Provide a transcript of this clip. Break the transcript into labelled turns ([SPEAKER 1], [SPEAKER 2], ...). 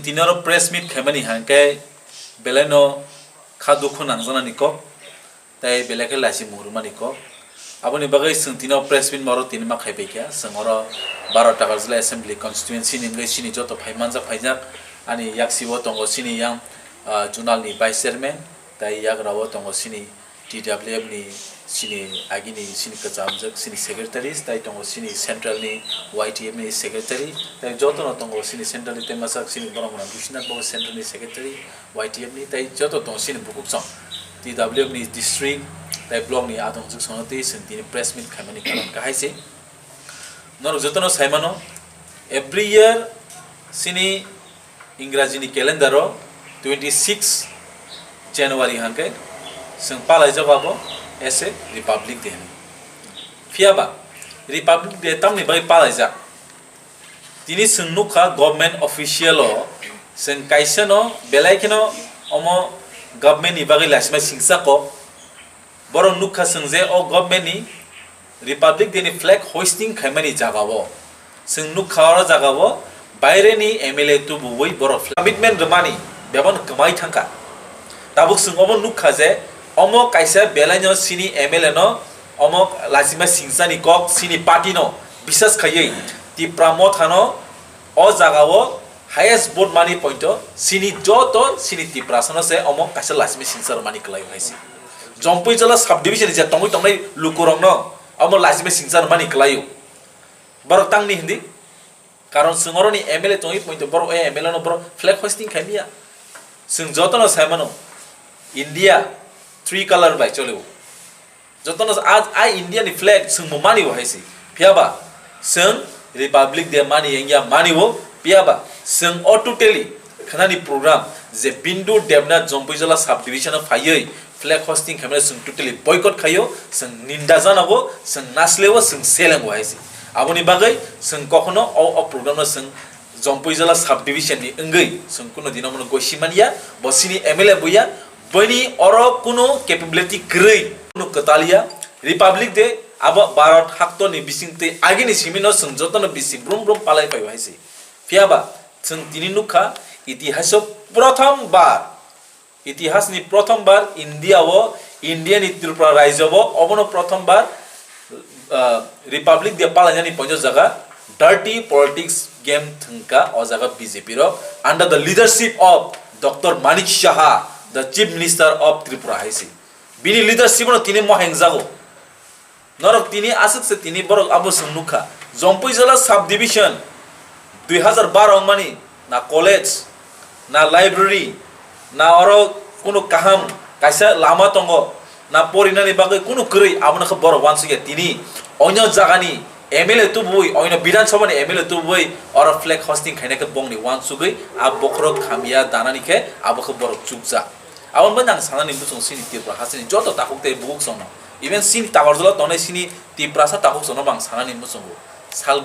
[SPEAKER 1] tinaro press meet khamani hangke beleno khadukhu nangjana niko tai beleke lasi muruma niko aboni bagai sungtino press meet maro tinma khaibekya sangoro 12 ta gazla assembly constituency ningle sini joto phaimanja phaijak ani yaksibo tongo sini yang junal ni vice chairman tai yagrawo tongo sini TWF ni sini agini sini kacamjak sini secretaries tai tongo sini central ni YTF ni secretary tai joto no tongo sini central ni temasak sini borongna dushna bo central ni secretary YTF ni tai joto tongo sini bukuk song TWF ni district tai block ni adong juk sonati sini press meet khamani kalan ka haise nor joto no saimano every year sini इंग्राजी नि calendar 26 January hanke sing palai jawabo ese Republic Day fiaba Republic Day tamni bai palai ja tini sing nukha government official o sing kaisano belaikino omo government ni bagi lasma singsa ko borong nukha sing je o government ni Republic Day ni flag hoisting khaimani jagabo sing nukha ora jagabo বাইরে নি MLA তু বুই বড় commitment রমানি Bevon কমাই থাকা তাবুক song অম নুখা যে অম কাইসা বেলাইনো সিনি MLA ন অম লাসিমা সিংসানি cock সিনি party ন বিশ্বাস খাইই তি প্রামথানো অ জাগাও হাইয়েস্ট ভোট মানি পয়েন্ট সিনি যত সিনি তি প্রাসনো সে অম কাইসা লাসিমা সিংসার মানি কলাই হাইসি জম্পুই জলা সাব ডিভিশন যে টঙ্গই টঙ্গই লুকুরং ন অম লাসিমা সিংসার মানি কলাইও বড় তাংনি হিন্দি কারণ সঙ্গরনি এমএলএ তই পইতো বড় এমএলএ ন বড় ফ্ল্যাগ হোস্টিং খাইমিয়া সং যতন সাইমানো ইন্ডিয়া 3 কালার বাই চলেও যতন আজ আই ইন্ডিয়ান ফ্ল্যাগ সং মানিও হাইসি পিয়াবা সং রিপাবলিক ডে মানি ইয়া মানিও পিয়াবা সং অটোটেলি খানানি প্রোগ্রাম যে বিন্দু দেবনাথ জম্পুইজলা সাব ডিভিশন ফাইयै ফ্ল্যাগ হোস্টিং খাইমে সং টোটালি বয়কট খাইও সং নিন্দা জানাবো সং নাসলেও সং সেলেঙ্গো হাইসি aboni bagai sung kokono o program sung jompui jala sub division ni engai sung kuno dinamono gosimania bosini MLA buya bani oro kuno capability grei kuno katalia Republic Day abo barat hakto ni bisingte agini simino sung jotono bisi brum brum palai pai haisi fiaba sung tini nukha itihaso prothom bar India o Indian Tripura raijobo obono prothom bar Republic Day palanyani ponjo jaga dirty politics game thangka o jaga BJP ro under the leadership of Dr. Manik Shaha the Chief Minister of Tripura haisi bini leadership no tini moheng jago norok tini asuk se tini borok abo sumnukha jompui jala sub division 2012 mani na college na library na oro kuno kaham kaisa lama tongo na porinani bagai kuno krei abona kha bor wansuge tini onyo jagani MLA tu bui onyo biধানসভা ni MLA tu bui or flag hosting khaine ka bongni wansugei ab bokrok khamia danani ke abo kha bor chukja abon banang sanani busong sini tipra hasini joto takuk te buk sono even sini tagarjala tonai sini tiprasa takuk sono bang sanani busong sal